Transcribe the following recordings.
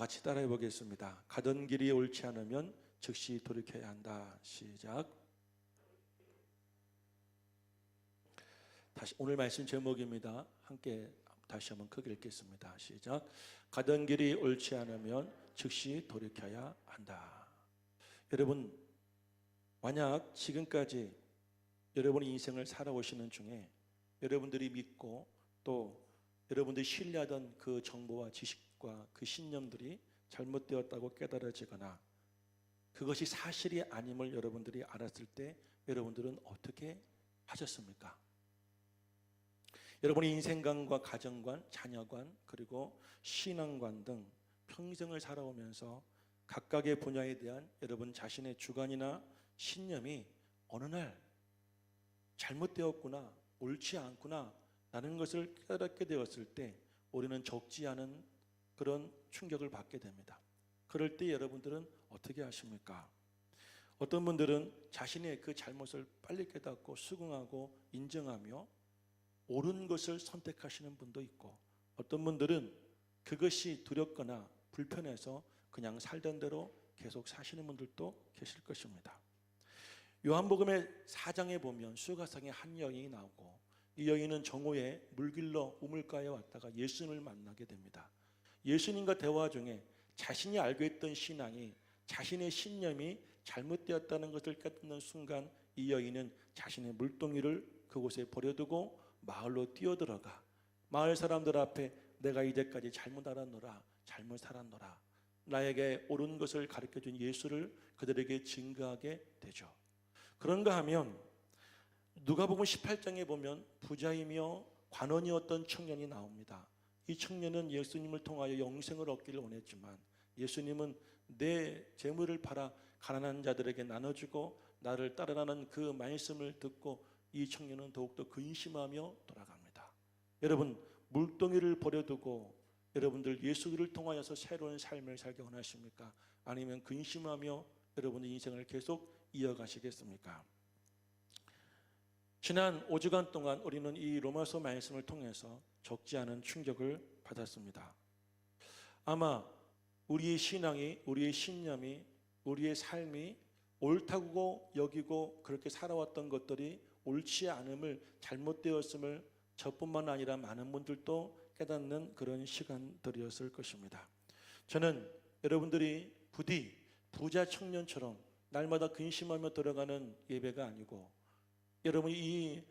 같이 따라해 보겠습니다. 가던 길이 옳지 않으면 즉시 돌이켜야 한다. 시작. 다시 오늘 말씀 제목입니다. 함께 다시 한번 크게 읽겠습니다. 시작. 가던 길이 옳지 않으면 즉시 돌이켜야 한다. 여러분, 만약 지금까지 여러분의 인생을 살아오시는 중에 여러분들이 믿고 또 여러분들이 신뢰하던 그 정보와 지식과 그 신념들이 잘못되었다고 깨달아지거나 그것이 사실이 아님을 여러분들이 알았을 때 여러분들은 어떻게 하셨습니까? 여러분의 인생관과 가정관, 자녀관, 그리고 신앙관 등 평생을 살아오면서 각각의 분야에 대한 여러분 자신의 주관이나 신념이 어느 날 잘못되었구나, 옳지 않구나 라는 것을 깨닫게 되었을 때 우리는 적지 않은 그런 충격을 받게 됩니다. 그럴 때 여러분들은 어떻게 하십니까? 어떤 분들은 자신의 그 잘못을 빨리 깨닫고 수긍하고 인정하며 옳은 것을 선택하시는 분도 있고, 어떤 분들은 그것이 두렵거나 불편해서 그냥 살던 대로 계속 사시는 분들도 계실 것입니다. 요한복음의 4장에 보면 수가성의 한 여인이 나오고, 이 여인은 정오에 물길로 우물가에 왔다가 예수님을 만나게 됩니다. 예수님과 대화 중에 자신이 알고 있던 신앙이, 자신의 신념이 잘못되었다는 것을 깨닫는 순간 이 여인은 자신의 물동이를 그곳에 버려두고 마을로 뛰어들어가 마을 사람들 앞에 내가 이제까지 잘못 알았노라, 잘못 살았노라, 나에게 옳은 것을 가르쳐준 예수를 그들에게 증거하게 되죠. 그런가 하면 누가복음 18장에 보면 부자이며 관원이었던 청년이 나옵니다. 이 청년은 예수님을 통하여 영생을 얻기를 원했지만 예수님은 내 재물을 팔아 가난한 자들에게 나눠주고 나를 따르라는 그 말씀을 듣고 이 청년은 더욱더 근심하며 돌아갑니다. 여러분, 물동이를 버려두고 여러분들 예수를 통하여서 새로운 삶을 살기 원하십니까? 아니면 근심하며 여러분의 인생을 계속 이어가시겠습니까? 지난 5주간 동안 우리는 이 로마서 말씀을 통해서 적지 않은 충격을 받았습니다. 아마 우리의 신앙이, 우리의 신념이, 우리의 삶이 옳다고 여기고 그렇게 살아왔던 것들이 옳지 않음을, 잘못되었음을 저뿐만 아니라 많은 분들도 깨닫는 그런 시간들이었을 것입니다. 저는 여러분들이 부디 부자 청년처럼 날마다 근심하며 들어가는 예배가 아니고 여러분이 이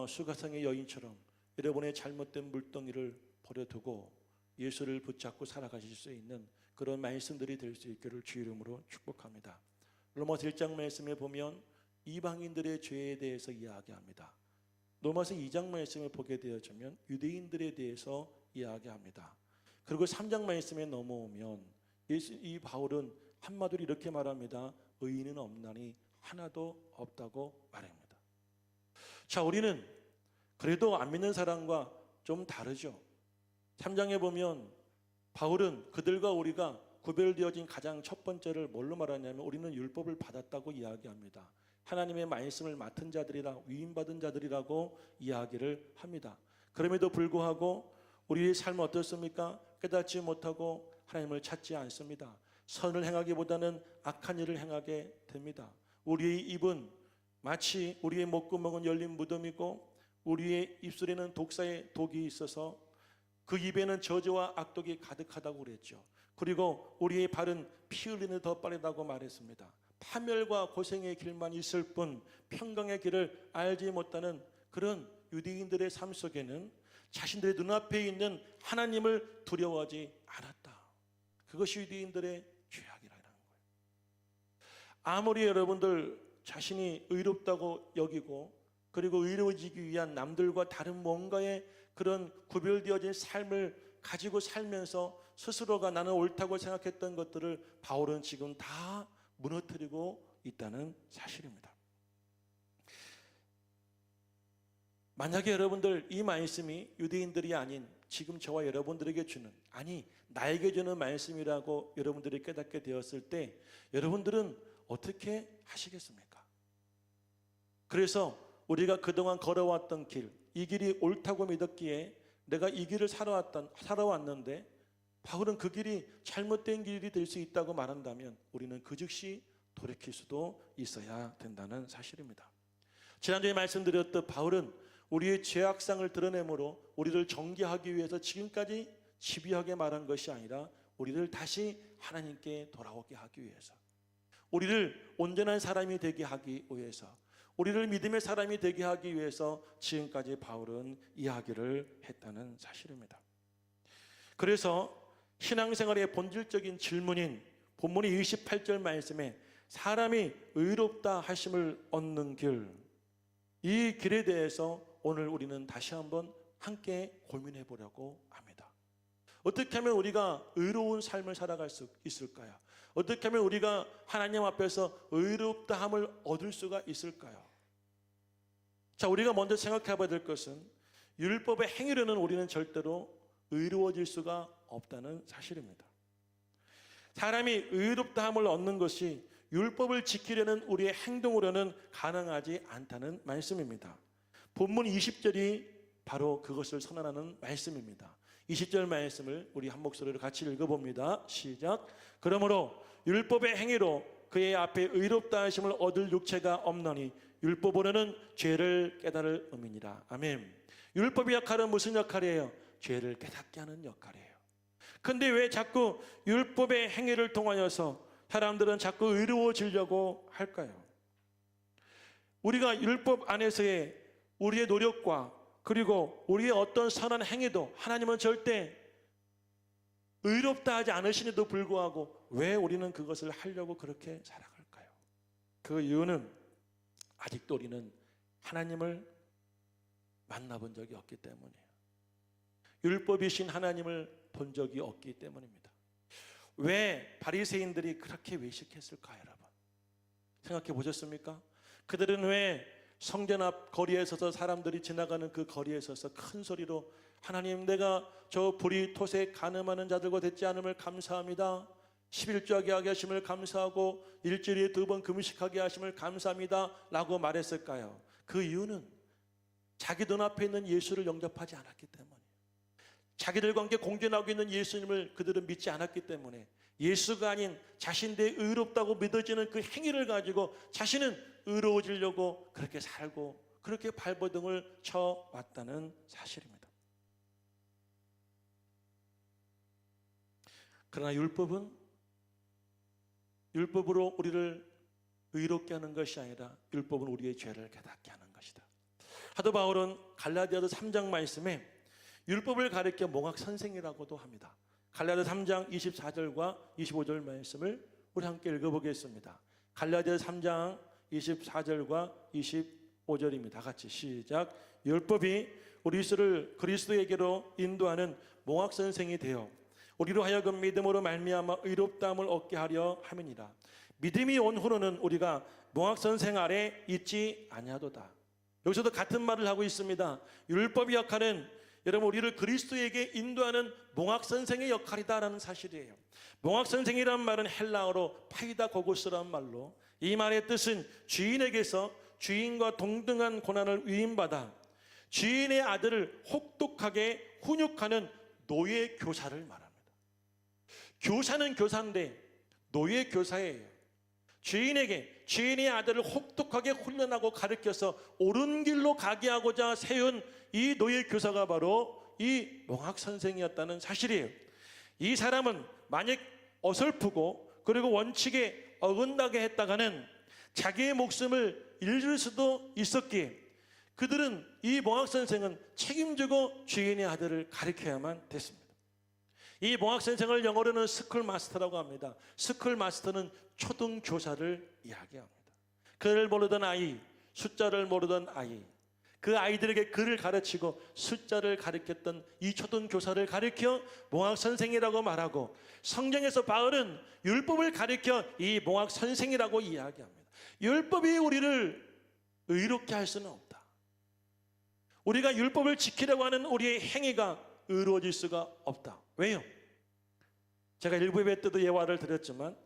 수가성의 여인처럼 여러분의 잘못된 물동이를 버려두고 예수를 붙잡고 살아가실 수 있는 그런 말씀들이 될 수 있기를 주 이름으로 축복합니다. 로마서 1장 말씀에 보면 이방인들의 죄에 대해서 이야기합니다. 로마서 2장 말씀을 보게 되어지면 유대인들에 대해서 이야기합니다. 그리고 3장 말씀에 넘어오면 이 바울은 한마디로 이렇게 말합니다. 의인은 없나니 하나도 없다고 말합니다. 자, 우리는 그래도 안 믿는 사람과 좀 다르죠. 3장에 보면 바울은 그들과 우리가 구별되어진 가장 첫 번째를 뭘로 말하냐면 우리는 율법을 받았다고 이야기합니다. 하나님의 말씀을 맡은 자들이라, 위임받은 자들이라고 이야기를 합니다. 그럼에도 불구하고 우리의 삶은 어떻습니까? 깨닫지 못하고 하나님을 찾지 않습니다. 선을 행하기보다는 악한 일을 행하게 됩니다. 우리의 입은 마치 우리의 목구멍은 열린 무덤이고 우리의 입술에는 독사의 독이 있어서 그 입에는 저주와 악독이 가득하다고 그랬죠. 그리고 우리의 발은 피 흘리는 더 빠르다고 말했습니다. 파멸과 고생의 길만 있을 뿐 평강의 길을 알지 못하는 그런 유대인들의 삶 속에는 자신들의 눈앞에 있는 하나님을 두려워하지 않았다. 그것이 유대인들의 죄악이라는 거예요. 아무리 여러분들 자신이 의롭다고 여기고 그리고 의로워지기 위한 남들과 다른 뭔가의 그런 구별되어진 삶을 가지고 살면서 스스로가 나는 옳다고 생각했던 것들을 바울은 지금 다 무너뜨리고 있다는 사실입니다. 만약에 여러분들 이 말씀이 유대인들이 아닌 지금 저와 여러분들에게 주는, 아니 나에게 주는 말씀이라고 여러분들이 깨닫게 되었을 때 여러분들은 어떻게 하시겠습니까? 그래서 우리가 그동안 걸어왔던 길, 이 길이 옳다고 믿었기에 내가 이 길을 살아왔는데 바울은 그 길이 잘못된 길이 될 수 있다고 말한다면 우리는 그 즉시 돌이킬 수도 있어야 된다는 사실입니다. 지난주에 말씀드렸던 바울은 우리의 죄악상을 드러내므로 우리를 정죄하기 위해서 지금까지 집요하게 말한 것이 아니라 우리를 다시 하나님께 돌아오게 하기 위해서, 우리를 온전한 사람이 되게 하기 위해서, 우리를 믿음의 사람이 되게 하기 위해서 지금까지 바울은 이야기를 했다는 사실입니다. 그래서 신앙생활의 본질적인 질문인 본문의 28절 말씀에 사람이 의롭다 하심을 얻는 길, 이 길에 대해서 오늘 우리는 다시 한번 함께 고민해 보려고 합니다. 어떻게 하면 우리가 의로운 삶을 살아갈 수 있을까요? 어떻게 하면 우리가 하나님 앞에서 의롭다함을 얻을 수가 있을까요? 자, 우리가 먼저 생각해 봐야 될 것은 율법의 행위로는 우리는 절대로 의로워질 수가 없다는 사실입니다. 사람이 의롭다함을 얻는 것이 율법을 지키려는 우리의 행동으로는 가능하지 않다는 말씀입니다. 본문 20절이 바로 그것을 선언하는 말씀입니다. 20절 말씀을 우리 한 목소리로 같이 읽어봅니다. 시작. 그러므로 율법의 행위로 그의 앞에 의롭다 하심을 얻을 육체가 없나니 율법으로는 죄를 깨달을 의미니라. 아멘. 율법의 역할은 무슨 역할이에요? 죄를 깨닫게 하는 역할이에요. 근데 왜 자꾸 율법의 행위를 통하여서 사람들은 자꾸 의로워지려고 할까요? 우리가 율법 안에서의 우리의 노력과 그리고 우리의 어떤 선한 행위도 하나님은 절대 의롭다 하지 않으시는데도 불구하고 왜 우리는 그것을 하려고 그렇게 살아갈까요? 그 이유는 아직도 우리는 하나님을 만나본 적이 없기 때문이에요. 율법이신 하나님을 본 적이 없기 때문입니다. 왜 바리새인들이 그렇게 외식했을까요, 여러분? 생각해 보셨습니까? 그들은 왜 성전 앞 거리에 서서 사람들이 지나가는 그 거리에 서서 큰 소리로 하나님, 내가 저 불이 톳에 간음하는 자들과 됐지 않음을 감사합니다. 11조하게 하게 하심을 감사하고 일주일에 2번 금식하게 하심을 감사합니다 라고 말했을까요? 그 이유는 자기 눈앞에 있는 예수를 영접하지 않았기 때문이에요. 자기들과 함께 공존하고 있는 예수님을 그들은 믿지 않았기 때문에 예수가 아닌 자신들의 의롭다고 믿어지는 그 행위를 가지고 자신은 의로워지려고 그렇게 살고 그렇게 발버둥을 쳐왔다는 사실입니다. 그러나 율법으로 우리를 의롭게 하는 것이 아니라 율법은 우리의 죄를 깨닫게 하는 것이다. 사도 바울은 갈라디아서 3장 말씀에 율법을 가리켜 몽학 선생이라고도 합니다. 갈라디아 3장 24절과 25절 말씀을 우리 함께 읽어보겠습니다. 갈라디아 3장 24절과 25절입니다. 다 같이 시작. 율법이 우리를 그리스도에게로 인도하는 몽학 선생이 되어 우리로 하여금 믿음으로 말미암아 의롭다함을 얻게 하려 함이니라. 믿음이 온 후로는 우리가 몽학 선생 아래 있지 아니하도다. 여기서도 같은 말을 하고 있습니다. 율법의 역할은 여러분 우리를 그리스도에게 인도하는 몽학 선생의 역할이다라는 사실이에요. 몽학 선생이란 말은 헬라어로 파이다고고스라는 말로, 이 말의 뜻은 주인에게서 주인과 동등한 고난을 위임받아 주인의 아들을 혹독하게 훈육하는 노예 교사를 말합니다. 교사는 교사인데 노예 교사예요. 주인에게 주인의 아들을 혹독하게 훈련하고 가르쳐서 옳은 길로 가게 하고자 세운 이 노예 교사가 바로 이 몽학 선생이었다는 사실이에요. 이 사람은 만약 어설프고 그리고 원칙에 어긋나게 했다가는 자기의 목숨을 잃을 수도 있었기에 그들은 이 몽학 선생은 책임지고 주인의 아들을 가르쳐야만 됐습니다. 이 몽학 선생을 영어로는 스쿨 마스터라고 합니다. 스쿨 마스터는 초등 교사를 이야기합니다. 글을 모르던 아이, 숫자를 모르던 아이, 그 아이들에게 글을 가르치고 숫자를 가르쳤던 이 초등 교사를 가르쳐 몽학 선생이라고 말하고, 성경에서 바울은 율법을 가르쳐 이 몽학 선생이라고 이야기합니다. 율법이 우리를 의롭게 할 수는 없다. 우리가 율법을 지키려고 하는 우리의 행위가 의로워질 수가 없다. 왜요? 제가 일부 예배 때도 예화를 드렸지만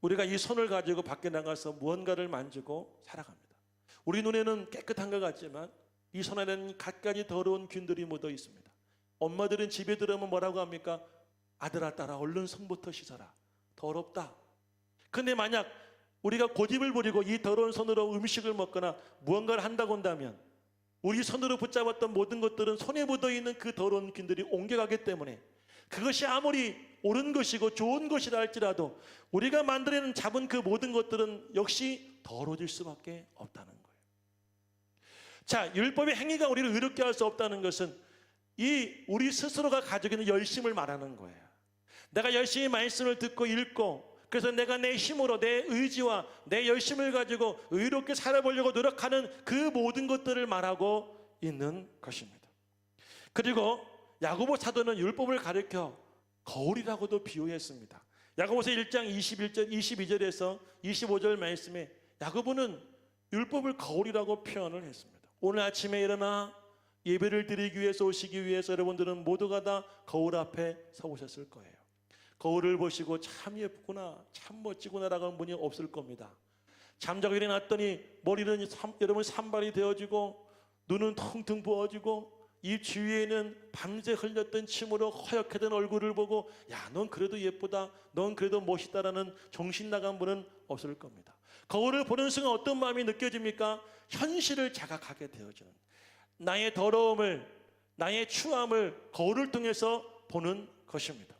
우리가 이 손을 가지고 밖에 나가서 무언가를 만지고 살아갑니다. 우리 눈에는 깨끗한 것 같지만 이 손 안에는 갖가지 더러운 균들이 묻어 있습니다. 엄마들은 집에 들어오면 뭐라고 합니까? 아들아 딸아 얼른 손부터 씻어라. 더럽다. 근데 만약 우리가 고집을 부리고 이 더러운 손으로 음식을 먹거나 무언가를 한다고 한다면 우리 손으로 붙잡았던 모든 것들은 손에 묻어있는 그 더러운 균들이 옮겨가기 때문에 그것이 아무리 옳은 것이고 좋은 것이라 할지라도 우리가 만들어낸 잡은 그 모든 것들은 역시 더러워질 수밖에 없다는 거예요. 자, 율법의 행위가 우리를 의롭게 할 수 없다는 것은 이 우리 스스로가 가지고 있는 열심을 말하는 거예요. 내가 열심히 말씀을 듣고 읽고 그래서 내가 내 힘으로 내 의지와 내 열심을 가지고 의롭게 살아보려고 노력하는 그 모든 것들을 말하고 있는 것입니다. 그리고 야고보 사도는 율법을 가리켜 거울이라고도 비유했습니다. 야고보서 1장 21절 22절에서 25절 말씀에 야고보는 율법을 거울이라고 표현을 했습니다. 오늘 아침에 일어나 예배를 드리기 위해서 오시기 위해서 여러분들은 모두가 다 거울 앞에 서 보셨을 거예요. 거울을 보시고 참 예쁘구나, 참 멋지구나라고 하는 분이 없을 겁니다. 잠자고 일어났더니 머리는 여러분 산발이 되어지고 눈은 텅텅 부어지고 이 주위에는 밤새 흘렸던 침으로 허옇게 된 얼굴을 보고 야, 넌 그래도 예쁘다, 넌 그래도 멋있다라는 정신 나간 분은 없을 겁니다. 거울을 보는 순간 어떤 마음이 느껴집니까? 현실을 자각하게 되어지는, 나의 더러움을, 나의 추함을 거울을 통해서 보는 것입니다.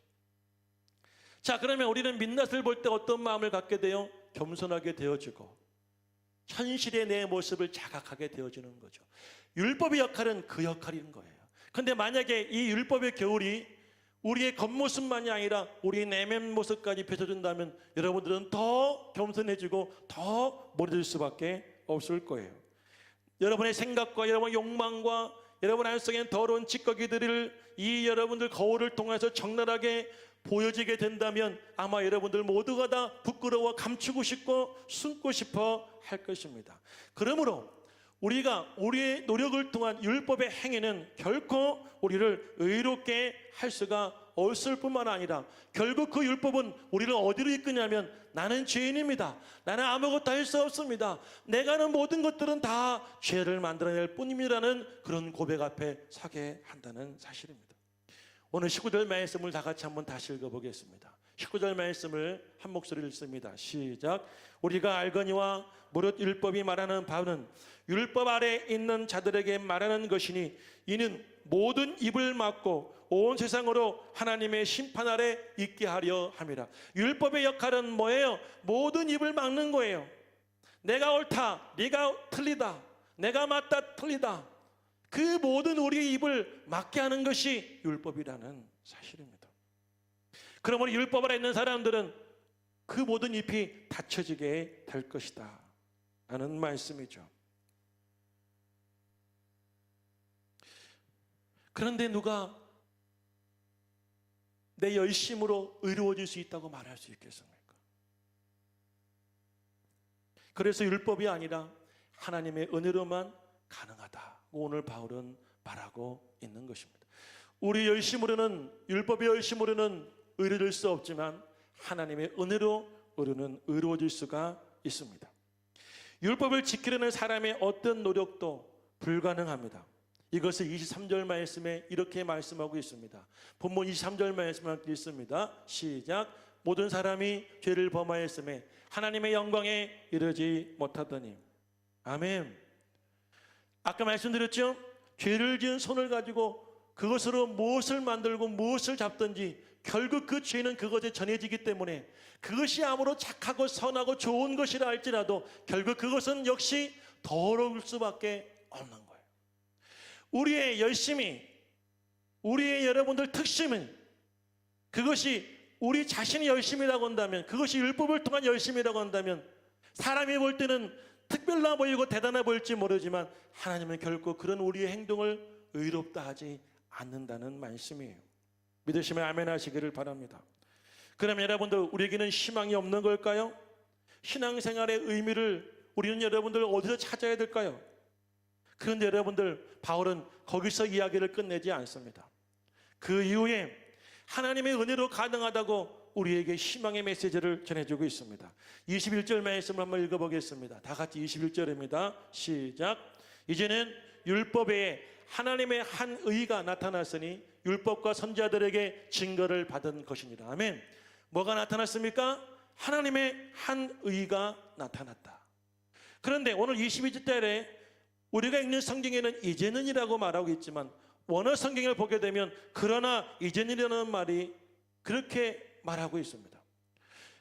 자, 그러면 우리는 민낯을 볼 때 어떤 마음을 갖게 돼요? 겸손하게 되어지고 현실의 내 모습을 자각하게 되어지는 거죠. 율법의 역할은 그 역할인 거예요. 그런데 만약에 이 율법의 겨울이 우리의 겉모습만이 아니라 우리의 내면 모습까지 펼쳐준다면 여러분들은 더 겸손해지고 더 멀어질 수밖에 없을 거예요. 여러분의 생각과 여러분의 욕망과 여러분 안에 속에 더러운 찌꺼기들을 이 여러분들 거울을 통해서 적나라하게 보여지게 된다면 아마 여러분들 모두가 다 부끄러워 감추고 싶고 숨고 싶어 할 것입니다. 그러므로 우리가 우리의 노력을 통한 율법의 행위는 결코 우리를 의롭게 할 수가 없을 뿐만 아니라 결국 그 율법은 우리를 어디로 이끄냐면 나는 죄인입니다. 나는 아무것도 할 수 없습니다. 내가 하는 모든 것들은 다 죄를 만들어낼 뿐입니다라는 그런 고백 앞에 서게 한다는 사실입니다. 오늘 19절 말씀을 다 같이 한번 다시 읽어보겠습니다. 19절 말씀을 한 목소리로 읽습니다. 시작. 우리가 알거니와 무릇 율법이 말하는 바는 율법 아래 있는 자들에게 말하는 것이니 이는 모든 입을 막고 온 세상으로 하나님의 심판 아래 있게 하려 함이라. 율법의 역할은 뭐예요? 모든 입을 막는 거예요. 내가 옳다, 네가 틀리다, 내가 맞다, 틀리다, 그 모든 우리의 입을 막게 하는 것이 율법이라는 사실입니다. 그러므로 율법 아래 있는 사람들은 그 모든 잎이 닫혀지게 될 것이다 라는 말씀이죠. 그런데 누가 내 열심으로 의로워질 수 있다고 말할 수 있겠습니까? 그래서 율법이 아니라 하나님의 은혜로만 가능하다, 오늘 바울은 말하고 있는 것입니다. 우리 열심으로는, 율법의 열심으로는 의로워질 수 없지만 하나님의 은혜로 우리는 의로워질 수가 있습니다. 율법을 지키려는 사람의 어떤 노력도 불가능합니다. 이것을 23절 말씀에 이렇게 말씀하고 있습니다. 본문 23절 말씀을 읽습니다. 시작. 모든 사람이 죄를 범하였음에 하나님의 영광에 이르지 못하더니. 아멘. 아까 말씀드렸죠? 죄를 지은 손을 가지고 그것으로 무엇을 만들고 무엇을 잡든지 결국 그 죄는 그것에 전해지기 때문에 그것이 아무로 착하고 선하고 좋은 것이라 할지라도 결국 그것은 역시 더러울 수밖에 없는 거예요. 우리의 열심이, 우리의 여러분들 특심은 그것이 우리 자신의 열심이라고 한다면, 그것이 율법을 통한 열심이라고 한다면 사람이 볼 때는 특별나 보이고 대단해 보일지 모르지만 하나님은 결코 그런 우리의 행동을 의롭다 하지 않는다는 말씀이에요. 믿으시면 아멘 하시기를 바랍니다. 그럼 여러분들, 우리에게는 희망이 없는 걸까요? 신앙생활의 의미를 우리는 여러분들 어디서 찾아야 될까요? 그런데 여러분들, 바울은 거기서 이야기를 끝내지 않습니다. 그 이후에 하나님의 은혜로 가능하다고 우리에게 희망의 메시지를 전해주고 있습니다. 21절 말씀을 한번 읽어보겠습니다. 다 같이 21절입니다. 시작. 이제는 율법 외에 하나님의 한 의가 나타났으니 율법과 선지자들에게 증거를 받은 것이니라. 아멘. 뭐가 나타났습니까? 하나님의 한 의가 나타났다. 그런데 오늘 22절에 우리가 읽는 성경에는 이제는이라고 말하고 있지만 원어 성경을 보게 되면 그러나 이제는이라는 말이 그렇게 말하고 있습니다.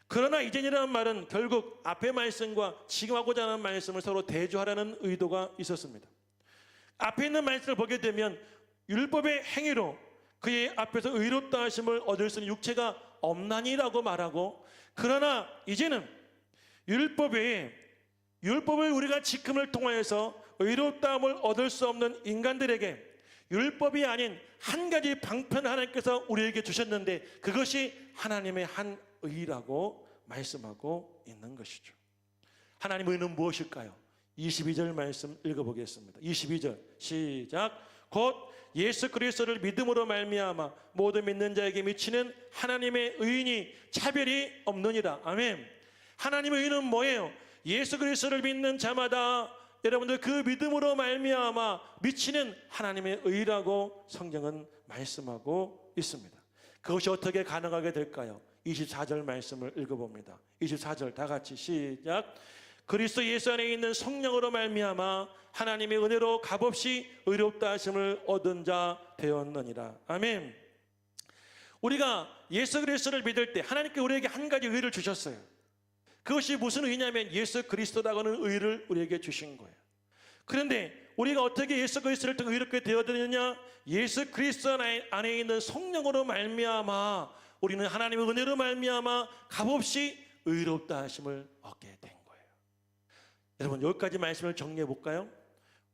그러나 이제는이라는 말은 결국 앞의 말씀과 지금 하고자 하는 말씀을 서로 대조하려는 의도가 있었습니다. 앞에 있는 말씀을 보게 되면 율법의 행위로 그의 앞에서 의롭다 하심을 얻을 수 있는 육체가 없나니라고 말하고, 그러나 이제는 율법을 우리가 지킴을 통하여서 의롭다함을 얻을 수 없는 인간들에게 율법이 아닌 한 가지 방편을 하나님께서 우리에게 주셨는데 그것이 하나님의 한 의라고 말씀하고 있는 것이죠. 하나님의 의는 무엇일까요? 22절 말씀 읽어보겠습니다. 22절 시작. 곧 예수 그리스도를 믿음으로 말미암아 모든 믿는 자에게 미치는 하나님의 의인이 차별이 없느니라. 아멘. 하나님의 의는 뭐예요? 예수 그리스도를 믿는 자마다 여러분들 그 믿음으로 말미암아 미치는 하나님의 의라고 성경은 말씀하고 있습니다. 그것이 어떻게 가능하게 될까요? 24절 말씀을 읽어봅니다. 24절 다 같이 시작. 그리스도 예수 안에 있는 성령으로 말미암아 하나님의 은혜로 값없이 의롭다 하심을 얻은 자 되었느니라. 아멘. 우리가 예수 그리스도를 믿을 때 하나님께 우리에게 한 가지 의를 주셨어요. 그것이 무슨 의냐면 예수 그리스도라고 하는 의를 우리에게 주신 거예요. 그런데 우리가 어떻게 예수 그리스도를 통해 의롭게 되었느냐? 예수 그리스도 안에 있는 성령으로 말미암아 우리는 하나님의 은혜로 말미암아 값없이 의롭다 하심을 얻게 된 거예요. 여러분, 여기까지 말씀을 정리해 볼까요?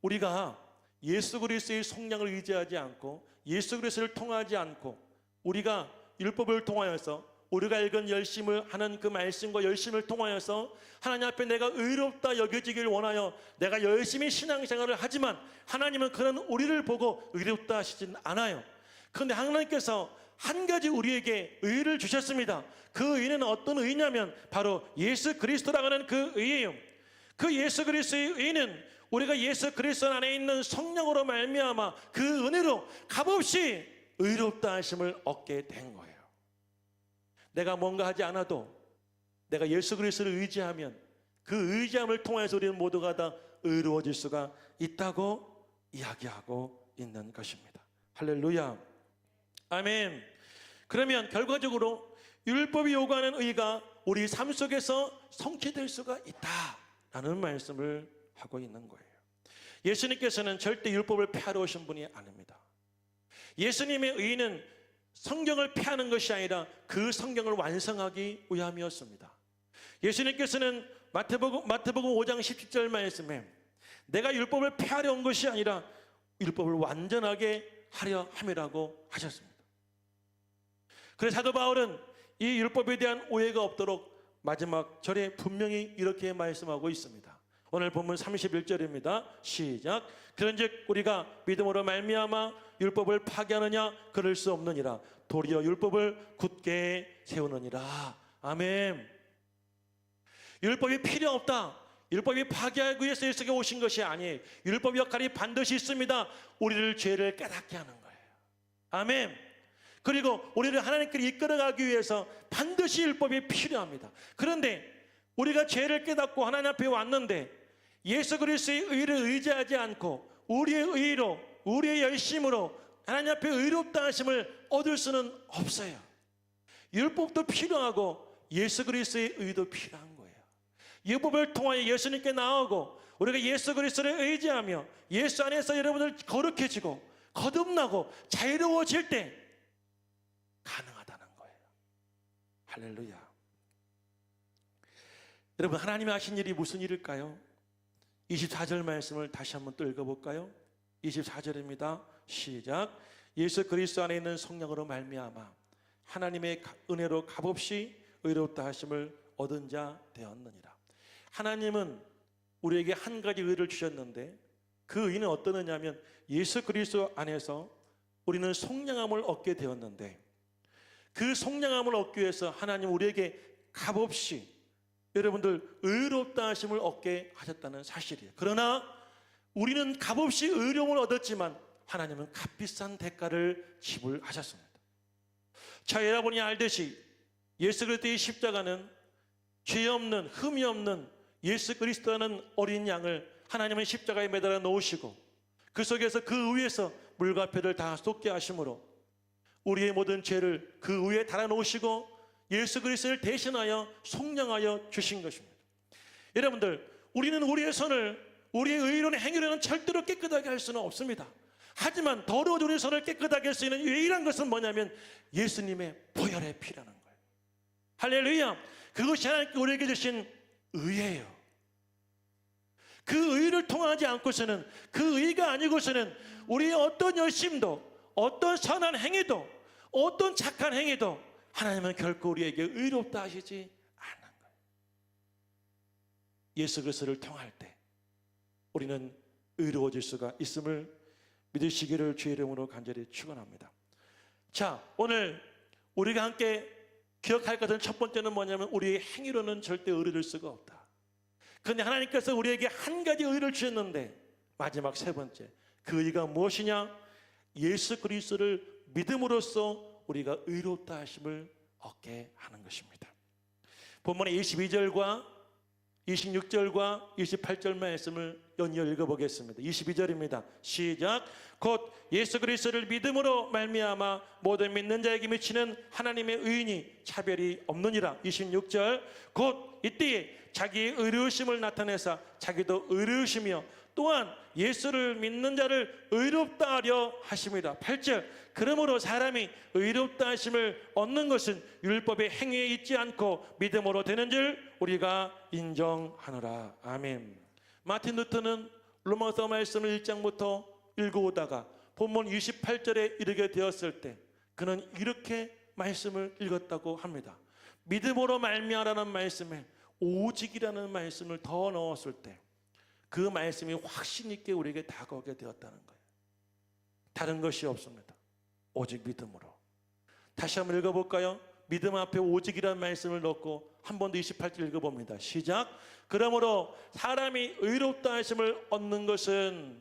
우리가 예수 그리스도의 성령을 의지하지 않고 예수 그리스도를 통하지 않고 우리가 율법을 통하여서 우리가 읽은 열심을 하는 그 말씀과 열심을 통하여서 하나님 앞에 내가 의롭다 여겨지길 원하여 내가 열심히 신앙생활을 하지만 하나님은 그런 우리를 보고 의롭다 하시진 않아요. 그런데 하나님께서 한 가지 우리에게 의를 주셨습니다. 그 의는 어떤 의냐면 바로 예수 그리스도라고 하는 그 의예요. 그 예수 그리스도의 의는 우리가 예수 그리스도 안에 있는 성령으로 말미암아 그 은혜로 값없이 의롭다 하심을 얻게 된 거예요. 내가 뭔가 하지 않아도 내가 예수 그리스도를 의지하면 그 의지함을 통해서 우리는 모두가 다 의로워질 수가 있다고 이야기하고 있는 것입니다. 할렐루야. 아멘. 그러면 결과적으로 율법이 요구하는 의가 우리 삶 속에서 성취될 수가 있다라는 말씀을 하고 있는 거예요. 예수님께서는 절대 율법을 폐하러 오신 분이 아닙니다. 예수님의 의는 성경을 폐하는 것이 아니라 그 성경을 완성하기 위함이었습니다. 예수님께서는 마태복음 5장 17절 말씀에 내가 율법을 폐하려 온 것이 아니라 율법을 완전하게 하려 함이라고 하셨습니다. 그래서 사도 바울은 이 율법에 대한 오해가 없도록 마지막 절에 분명히 이렇게 말씀하고 있습니다. 오늘 본문 31절입니다. 시작. 그런즉 우리가 믿음으로 말미암아 율법을 파괴하느냐? 그럴 수 없느니라. 도리어 율법을 굳게 세우느니라. 아멘. 율법이 필요 없다. 율법이 파괴하기 위해서 예수가 오신 것이 아니에요. 율법 역할이 반드시 있습니다. 우리를 죄를 깨닫게 하는 거예요. 아멘. 그리고 우리를 하나님께로 이끌어가기 위해서 반드시 율법이 필요합니다. 그런데 우리가 죄를 깨닫고 하나님 앞에 왔는데 예수 그리스도의 의를 의지하지 않고 우리의 의로 우리의 열심으로 하나님 앞에 의롭다 하심을 얻을 수는 없어요. 율법도 필요하고 예수 그리스도의 의도 필요한 거예요. 율법을 통하여 예수님께 나오고 우리가 예수 그리스도를 의지하며 예수 안에서 여러분들 거룩해지고 거듭나고 자유로워질 때 가능하다는 거예요. 할렐루야. 여러분, 하나님이 하신 일이 무슨 일일까요? 24절 말씀을 다시 한번 또 읽어볼까요? 24절입니다. 시작. 예수 그리스도 안에 있는 성령으로 말미암아 하나님의 은혜로 값없이 의롭다 하심을 얻은 자 되었느니라. 하나님은 우리에게 한 가지 의를 주셨는데 그 의는 어떤 의냐면 예수 그리스도 안에서 우리는 속량함을 얻게 되었는데 그 속량함을 얻기 위해서 하나님 우리에게 값없이 여러분들 의롭다 하심을 얻게 하셨다는 사실이에요. 그러나 우리는 값없이 의로움을 얻었지만 하나님은 값비싼 대가를 지불하셨습니다. 자, 여러분이 알듯이 예수 그리스도의 십자가는 죄 없는, 흠이 없는 예수 그리스도라는 어린 양을 하나님은 십자가에 매달아 놓으시고 그 속에서 그 위에서 물과 피를 다 쏟게 하심으로 우리의 모든 죄를 그 위에 달아 놓으시고 예수 그리스도를 대신하여 속량하여 주신 것입니다. 여러분들, 우리는 우리의 손을 우리의 의로운 행위로는 절대로 깨끗하게 할 수는 없습니다. 하지만 더러운 우리의 손을 깨끗하게 할 수 있는 유일한 것은 뭐냐면 예수님의 보혈의 피라는 거예요. 할렐루야. 그것이 하나님께 우리에게 주신 의예요. 그 의를 통하지 않고서는, 그 의가 아니고서는 우리의 어떤 열심도, 어떤 선한 행위도, 어떤 착한 행위도 하나님은 결코 우리에게 의롭다 하시지 않는 거예요. 예수 그리스도를 통할 때 우리는 의로워질 수가 있음을 믿으시기를 주의 이름으로 간절히 축원합니다. 자, 오늘 우리가 함께 기억할 것은 첫 번째는 뭐냐면 우리의 행위로는 절대 의를 수가 없다. 그런데 하나님께서 우리에게 한 가지 의를 주셨는데 마지막 세 번째, 그 의가 무엇이냐? 예수 그리스도를 믿음으로써 우리가 의롭다 하심을 얻게 하는 것입니다. 본문의 22절과 26절과 28절 말씀을 연이어 읽어보겠습니다. 22절입니다. 시작. 곧 예수 그리스도를 믿음으로 말미암아 모든 믿는 자에게 미치는 하나님의 의인이 차별이 없느니라. 26절. 곧 이때에 자기의 의로우심을 나타내사 자기도 의로우시며 또한 예수를 믿는 자를 의롭다 하려 하심이라. 8절. 그러므로 사람이 의롭다 하심을 얻는 것은 율법의 행위에 있지 않고 믿음으로 되는 줄 우리가 인정하노라. 아멘. 마틴 루터는 로마서 말씀을 1장부터 읽어오다가 본문 28절에 이르게 되었을 때 그는 이렇게 말씀을 읽었다고 합니다. 믿음으로 말미암아라는 말씀에 오직이라는 말씀을 더 넣었을 때 그 말씀이 확신 있게 우리에게 다가오게 되었다는 거예요. 다른 것이 없습니다. 오직 믿음으로. 다시 한번 읽어볼까요? 믿음 앞에 오직이라는 말씀을 넣고 한 번 더 28절 읽어봅니다. 시작. 그러므로 사람이 의롭다 하심을 얻는 것은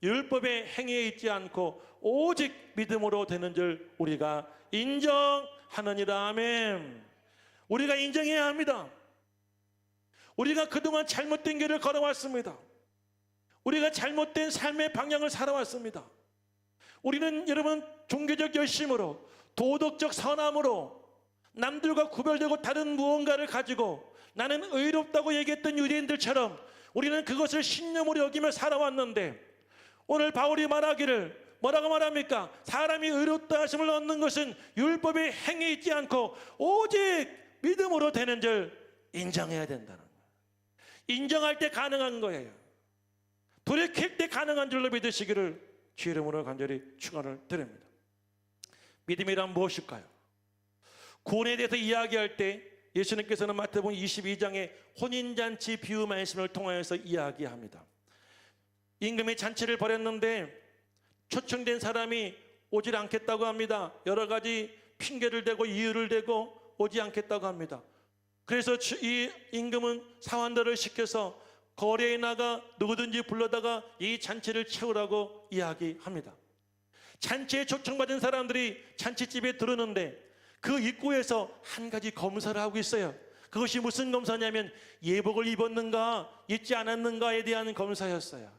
율법의 행위에 있지 않고 오직 믿음으로 되는 줄 우리가 인정하느니라. 아멘. 우리가 인정해야 합니다. 우리가 그동안 잘못된 길을 걸어왔습니다. 우리가 잘못된 삶의 방향을 살아왔습니다. 우리는 여러분 종교적 열심으로, 도덕적 선함으로 남들과 구별되고 다른 무언가를 가지고 나는 의롭다고 얘기했던 유대인들처럼 우리는 그것을 신념으로 여기며 살아왔는데 오늘 바울이 말하기를 뭐라고 말합니까? 사람이 의롭다 하심을 얻는 것은 율법의 행위에 있지 않고 오직 믿음으로 되는 줄 인정해야 된다는 거예요. 인정할 때 가능한 거예요. 돌이킬 때 가능한 줄로 믿으시기를 주의 이름으로 간절히 축원을 드립니다. 믿음이란 무엇일까요? 구원에 대해서 이야기할 때 예수님께서는 마태복음 22장의 혼인잔치 비유 말씀을 통하여서 이야기합니다. 임금이 잔치를 벌였는데 초청된 사람이 오질 않겠다고 합니다. 여러 가지 핑계를 대고 이유를 대고 오지 않겠다고 합니다. 그래서 이 임금은 사환들을 시켜서 거리에 나가 누구든지 불러다가 이 잔치를 채우라고 이야기합니다. 잔치에 초청받은 사람들이 잔치집에 들어오는데 그 입구에서 한 가지 검사를 하고 있어요. 그것이 무슨 검사냐면 예복을 입었는가 입지 않았는가에 대한 검사였어요.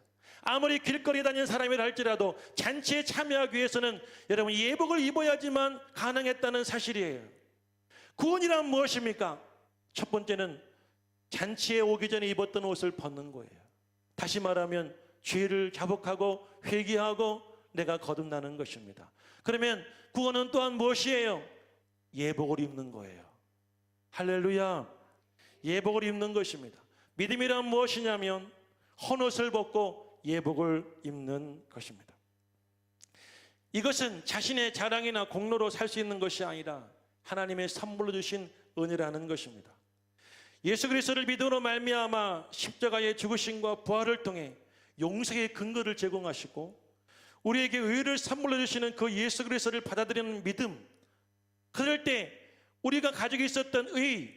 아무리 길거리에 다니는 사람이라 할지라도 잔치에 참여하기 위해서는 여러분 예복을 입어야지만 가능했다는 사실이에요. 구원이란 무엇입니까? 첫 번째는 잔치에 오기 전에 입었던 옷을 벗는 거예요. 다시 말하면 죄를 자복하고 회개하고 내가 거듭나는 것입니다. 그러면 구원은 또한 무엇이에요? 예복을 입는 거예요. 할렐루야. 예복을 입는 것입니다. 믿음이란 무엇이냐면 헌옷을 벗고 예복을 입는 것입니다. 이것은 자신의 자랑이나 공로로 살 수 있는 것이 아니라 하나님의 선물로 주신 은혜라는 것입니다. 예수 그리스도를 믿음으로 말미암아 십자가의 죽으심과 부활을 통해 용서의 근거를 제공하시고 우리에게 의를 선물로 주시는 그 예수 그리스도를 받아들이는 믿음, 그럴 때 우리가 가지고 있었던 의,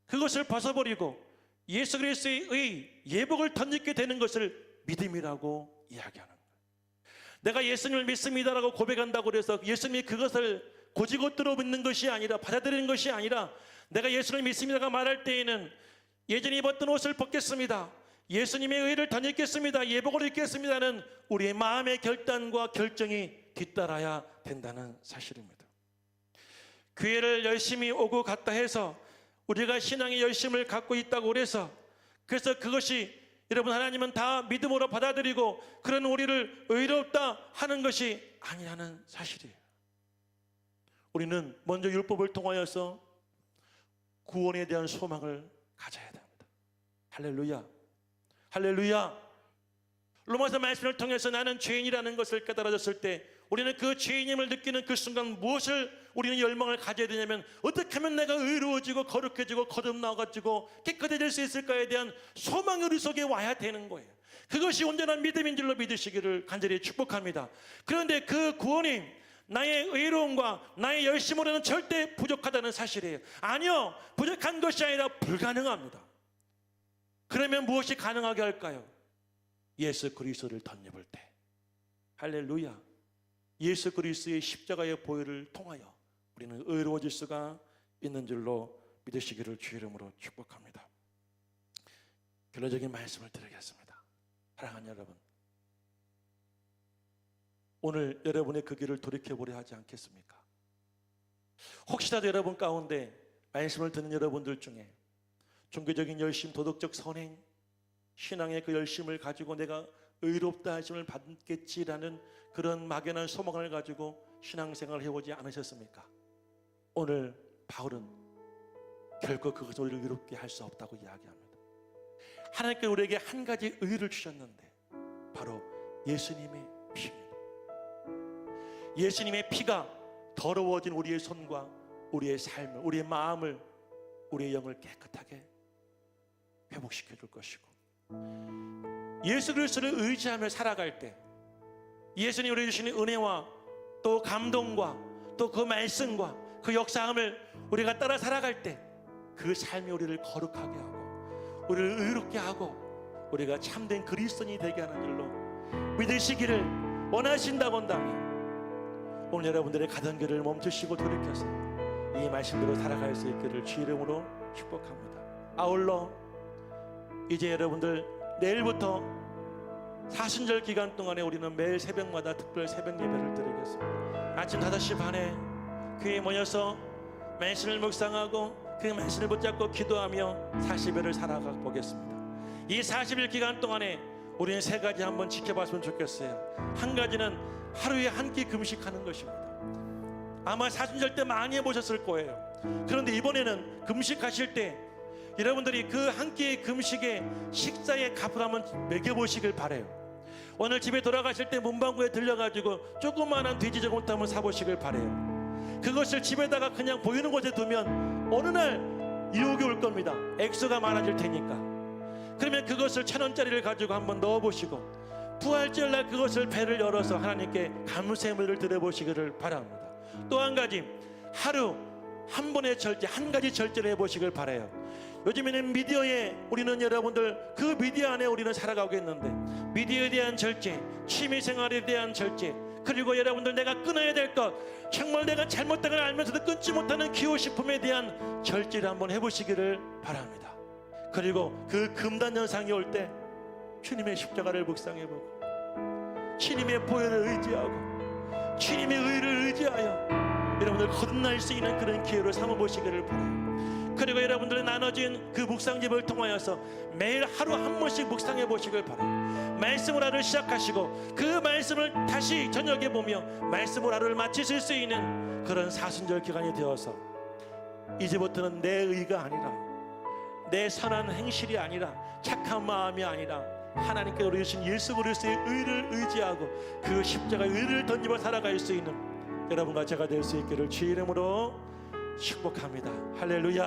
그것을 벗어버리고 예수 그리스도의 의, 예복을 덧입게 되는 것을 믿음이라고 이야기하는 거예요. 내가 예수님을 믿습니다라고 고백한다고 해서 예수님이 그것을 고지고대로 믿는 것이 아니라, 받아들이는 것이 아니라, 내가 예수를 믿습니다가 말할 때에는 예전에 입었던 옷을 벗겠습니다, 예수님의 의를 덧입겠습니다, 예복을 입겠습니다는 우리의 마음의 결단과 결정이 뒤따라야 된다는 사실입니다. 교회를 열심히 오고 갔다 해서 우리가 신앙의 열심을 갖고 있다고 그래서, 그래서 그것이 여러분 하나님은 다 믿음으로 받아들이고 그런 우리를 의롭다 하는 것이 아니라는 사실이에요. 우리는 먼저 율법을 통하여서 구원에 대한 소망을 가져야 됩니다. 할렐루야, 할렐루야. 로마서 말씀을 통해서 나는 죄인이라는 것을 깨달아졌을 때 우리는 그 죄인임을 느끼는 그 순간 무엇을 우리는 열망을 가져야 되냐면, 어떻게 하면 내가 의로워지고 거룩해지고 거듭나가지고 깨끗해질 수 있을까에 대한 소망이 우리 속에 와야 되는 거예요. 그것이 온전한 믿음인 줄로 믿으시기를 간절히 축복합니다. 그런데 그 구원이 나의 의로움과 나의 열심으로는 절대 부족하다는 사실이에요. 아니요, 부족한 것이 아니라 불가능합니다. 그러면 무엇이 가능하게 할까요? 예수 그리스도를 덧입을 때. 할렐루야. 예수 그리스도의 십자가의 보혈을 통하여 우리는 의로워질 수가 있는 줄로 믿으시기를 주 이름으로 축복합니다. 결론적인 말씀을 드리겠습니다. 사랑하는 여러분, 오늘 여러분의 그 길을 돌이켜보려 하지 않겠습니까? 혹시라도 여러분 가운데 말씀을 듣는 여러분들 중에 종교적인 열심, 도덕적 선행, 신앙의 그 열심을 가지고 내가 의롭다 하심을 받겠지라는 그런 막연한 소망을 가지고 신앙생활을 해보지 않으셨습니까? 오늘 바울은 결코 그것을 우리를 의롭게 할 수 없다고 이야기합니다. 하나님께서 우리에게 한 가지 의를 주셨는데 바로 예수님의 피입니다. 예수님의 피가 더러워진 우리의 손과 우리의 삶을, 우리의 마음을, 우리의 영을 깨끗하게 회복시켜 줄 것이고, 예수 그리스도를 의지하며 살아갈 때 예수님이 우리에게 주시는 은혜와 또 감동과 또 그 말씀과 그 역사함을 우리가 따라 살아갈 때 그 삶이 우리를 거룩하게 하고 우리를 의롭게 하고 우리가 참된 그리스도인이 되게 하는 줄로 믿으시기를 원하신다고 한다면 오늘 여러분들의 가던 길을 멈추시고 돌이켜서 이 말씀대로 살아갈 수 있기를 주 이름으로 축복합니다. 아울러 이제 여러분들 내일부터 사순절 기간 동안에 우리는 매일 새벽마다 특별 새벽 예배를 드리겠습니다. 아침 5시 반에 교회에 모여서 말씀을 묵상하고 그 말씀을 붙잡고 기도하며 40일을 살아가 보겠습니다. 이 40일 기간 동안에 우리는 3가지 한번 지켜봤으면 좋겠어요. 한 가지는 하루에 한 끼 금식하는 것입니다. 아마 사순절 때 많이 해보셨을 거예요. 그런데 이번에는 금식하실 때 여러분들이 그 한 끼의 금식의 식사의 값을 한번 매겨보시길 바래요. 오늘 집에 돌아가실 때 문방구에 들려가지고 조그마한 돼지 저금통 한번 사보시길 바래요. 그것을 집에다가 그냥 보이는 곳에 두면 어느 날 유혹이 올 겁니다. 액수가 많아질 테니까. 그러면 그것을 1,000원짜리를 가지고 한번 넣어보시고 부활절날 그것을 배를 열어서 하나님께 감사의물을 드려보시기를 바랍니다. 또 한 가지, 하루 한 번의 절제, 한 가지 절제를 해보시길 바라요. 요즘에는 미디어에 우리는 여러분들 그 미디어 안에 우리는 살아가고 있는데 미디어에 대한 절제, 취미생활에 대한 절제, 그리고 여러분들 내가 끊어야 될 것, 정말 내가 잘못된 걸 알면서도 끊지 못하는 기호식품에 대한 절제를 한번 해보시기를 바랍니다. 그리고 그 금단 현상이 올 때 주님의 십자가를 묵상해보고 주님의 보혈을 의지하고 주님의 의를 의지하여 여러분들 거듭날 수 있는 그런 기회로 삼아보시기를 바라요. 그리고 여러분들의 나눠진 그 묵상집을 통하여서 매일 하루 한 번씩 묵상해 보시길 바라요. 말씀을 하루를 시작하시고 그 말씀을 다시 저녁에 보며 말씀을 하루를 마치실 수 있는 그런 사순절 기간이 되어서 이제부터는 내 의가 아니라 내 선한 행실이 아니라 착한 마음이 아니라 하나님께서 우리 주신 예수 그리스도의 의를 의지하고 그 십자가의 의를 덧입어 살아갈 수 있는 여러분과 제가 될 수 있기를 주의 이름으로 축복합니다. 할렐루야.